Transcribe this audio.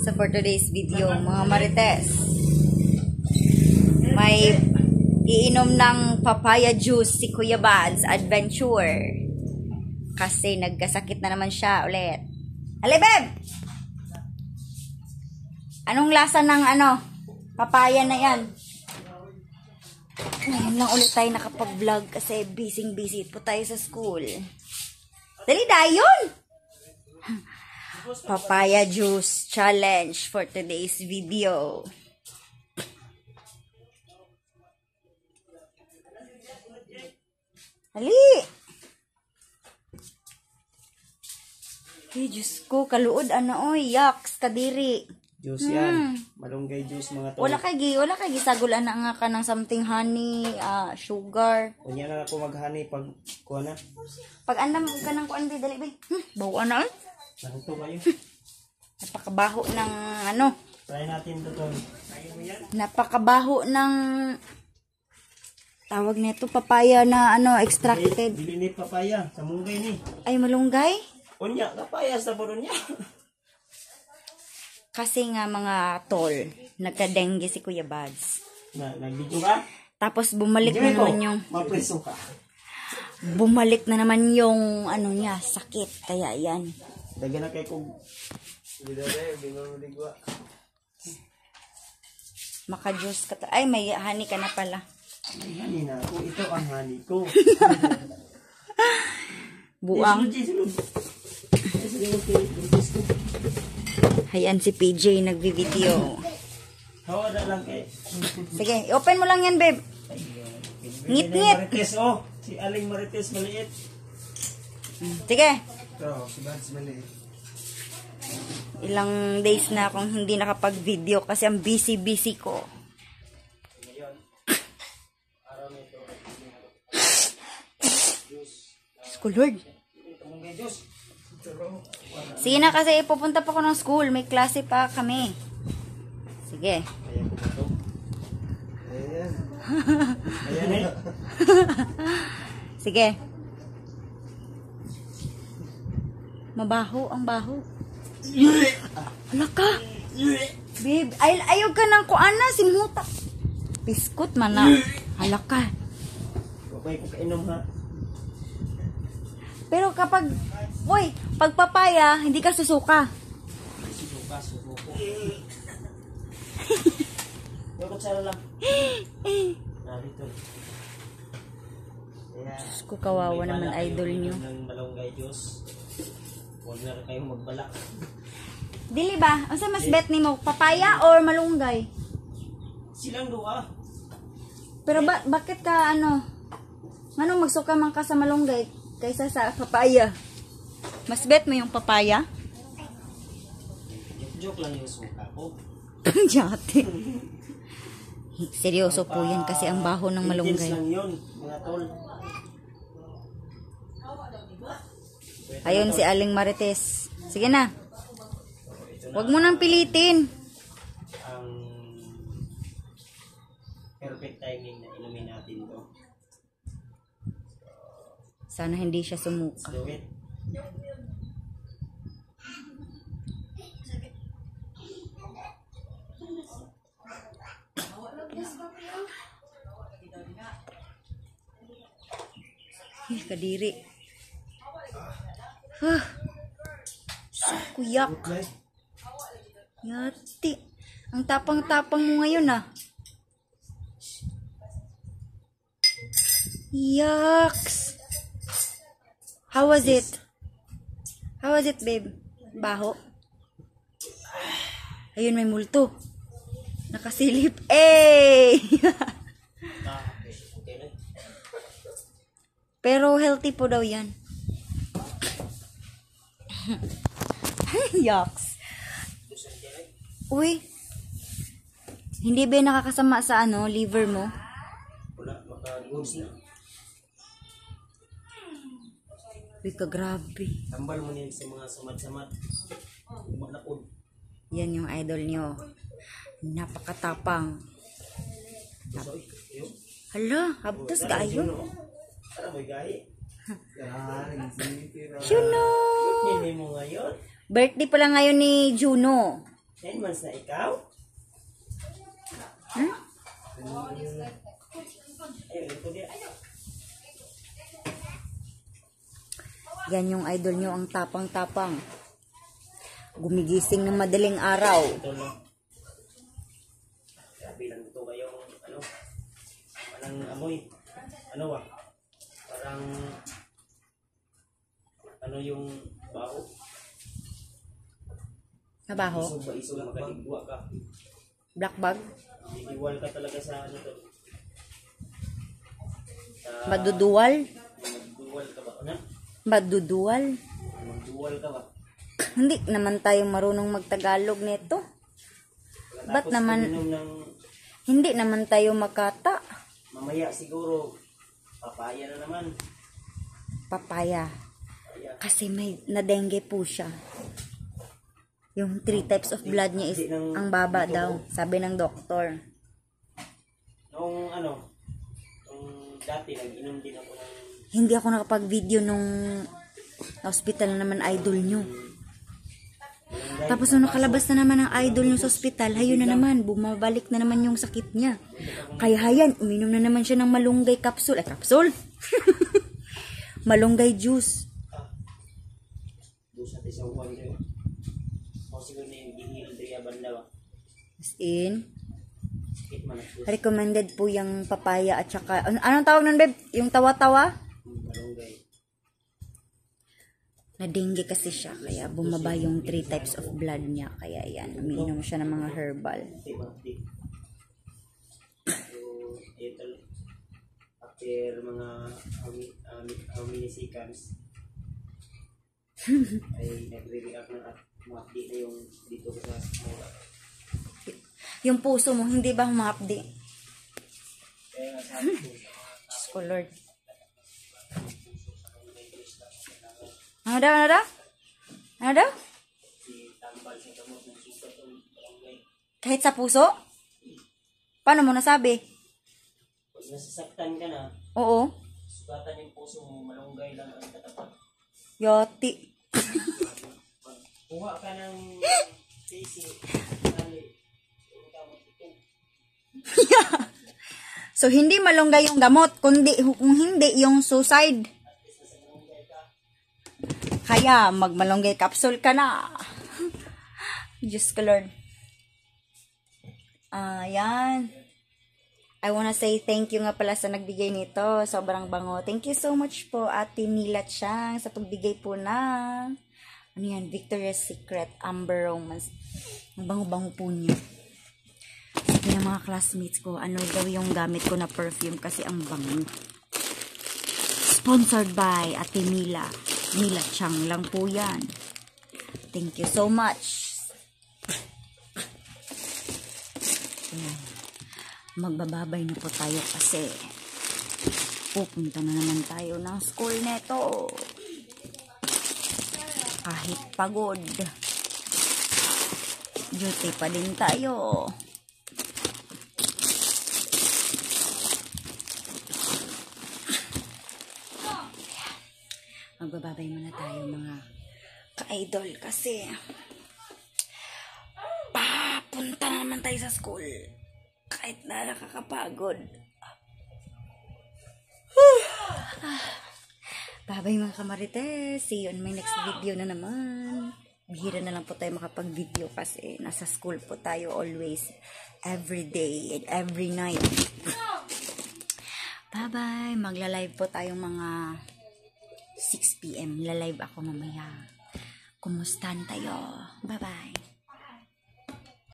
So for today's video, mga Marites, may iinom ng papaya juice si Kuya Bads Adventure. Kasi nagkasakit na naman siya ulit. Ali, babe! Anong lasa ng papaya na yan? Ngayon lang ulit tayo nakapag-vlog kasi busy po tayo sa school. Dali dayon! Papaya juice challenge for today's video. Dali! Hey, Diyos ko, kaluod yaks, kadiri. Juice yan. Malunggay juice mga tol. Wala kay gisagulan na nga ka ng something honey, sugar. Kunya na ako mag-honey pag kuha na. Pag andam ka ng kuan di dali bay. Bawa na. Nangto kayo. Napakabaho ng Try natin to tol. Kaya mo yan? Napakabaho ng tawag nito papaya na extracted. Dili ni papaya sa munggay ni. Ay malunggay? Kunya papaya sa buron niya. Kasi nga mga tol, nagka-dengue si Kuya Bads. Nag-video ka? Tapos bumalik na naman yung mapreso ka. Bumalik na naman yung niya, sakit. Kaya yan. Dagyan na kay kog. Maka-juice ka. Ay, may honey ka na pala. May honey na ako. Ito ang honey ko. Buang. Ayan si PJ nagvi-video. Hawa na lang kay. Sige, open mo lang yan, babe. Ngit-ngit. Marites, si Aling Marites maliit. Sige. Ito, si Bads maliit. Ilang days na akong hindi nakapag-video kasi ang busy ko. Lord. Sige na kasi pupunta pa ako ng school. May klase pa kami. Sige. Ayan. Ayan eh. Sige. Mabaho ang baho. Hala ka. Babe, ayaw ka ng kuana, simuta. Biskut man na. Hala ka. Okay, kung kainom ha. Pero kapag, pag papaya, hindi ka susuka. Susuko. Yung kutsara lang. Narito. Diyos ko, kawawa naman idol nyo. Ng malunggay juice. Huwag na rin kayong magbalak. Dili ba? Ang mas bet ni mo, papaya or malunggay? Silang dua. Pero bakit ka anong magsuka man ka sa malunggay kaysa sa papaya? Mas bet mo yung papaya? Joke lang yung suka ko. Jate. Seryoso po yan kasi ang baho ng malunggay. Lang yun, mga tol. Ayun si Aling Marites. Sige na. Huwag mo nang pilitin. Ang perfect timing na inumin natin to. Sana hindi siya sumuka. Do it. Kadiri. Kuyak. Yati. Ang tapang-tapang mo ngayon Yucks. How was it? How was it, babe? Baho? Ayun, may multo. Nakasilip. Pero healthy po daw yan. Yucks. Uy. Hindi ba nakakasama sa liver mo? Wala, maka-goods na. Uy, grabe. Tambal mo niyan sa mga samad-samad. Umanapod. Yan yung idol nyo. Napakatapang. Hala, habtas kayo. Para mo gahi. Juno! Hindi mo ngayon. Birthday pala ngayon ni Juno. 10 months na ikaw? Hmm? Ayun, ito dia. Yan yung idol nyo, ang tapang-tapang. Gumigising ng madaling araw. Ito no. Grabe lang ito kayong ano. Parang amoy. Ano ba? Parang ano yung baho? Nabaho? Isog ba isog makaligwa ka? Black bag? Didiwal ka talaga sa ano to. Sa Maduduwal? magduwal ka ba? Ano? Maduduwal? Magduwal ka ba? Hindi naman tayo marunong magtagalog nito. Ba't Tapos naman, uminom ng hindi naman tayo makata. mamaya siguro papaya na naman. Papaya. Papaya. Kasi may na-dengue po siya. Yung 3 types of blood niya is ang baba daw, sabi ng doktor. Nung ano, nung dati nag-inom din ako ng Hindi ako nakapag-video nung hospital naman idol nyo. Tapos nung nakalabas na naman ang idol nyo sa hospital, hayun na naman, bumabalik na naman yung sakit niya. Kaya hayan, uminom na naman siya ng malunggay capsule. Ay, capsule? Malunggay juice. doon sa tisawan ko. O siguro na yung gihil diya banda ba? As in, Sakit man ako. recommended po yung papaya at saka, anong tawag nun, babe? Yung tawa-tawa? Malunggay. Na-dengue kasi siya, kaya bumaba yung 3 types of blood niya. Kaya yan, umiinom siya ng mga herbal. Diba? So, ito. After mga how many seconds ay nagre-react na at ma-update na yung dito sa mura. Yung puso mo, hindi ba humapdi? Kaya nga sabi ko sa Diyos ko, Lord. Ano daw, ano daw? Ano daw? si tambal sa gamot ng sugat ng barangay. Kahit sa puso? Paano mo nasabi? Pag nasasaktan ka na, Oo. sugatan yung puso mo, malunggay lang ang katapat. Yoti. Kuha ka ng sisi, tali, yung gamot ito. So, hindi malunggay yung gamot, kundi, kung hindi, yung suicide. Kaya, magmalunggay capsule ka na. Diyos ko, Lord. Ayan. I wanna say thank you nga pala sa nagbigay nito. Sobrang bango. Thank you so much po, Ate Mila Chang, sa pagbigay po ng ano yan, Victoria's Secret Amber Romance. Ang bango-bango po niya. Sabi ng mga classmates ko, ano daw yung gamit ko na perfume kasi ang bango. Sponsored by Ate Mila. Mila Chang lang po yan. Thank you so much. Ayan. Magbababay na po tayo kasi pupunta na naman tayo ng school neto. Kahit pagod, duty pa din tayo. Magbababay muna tayo mga ka-idol kasi papunta na naman tayo sa school kahit na nakakapagod. Babay mga kamarites, see you on my next video na naman. Bihira na lang po tayo makapag-video kasi nasa school po tayo always, every day and every night. Bye-bye, magla-live po tayong mga 6 PM. La-live ako mamaya. Kumustahan tayo? Bye-bye.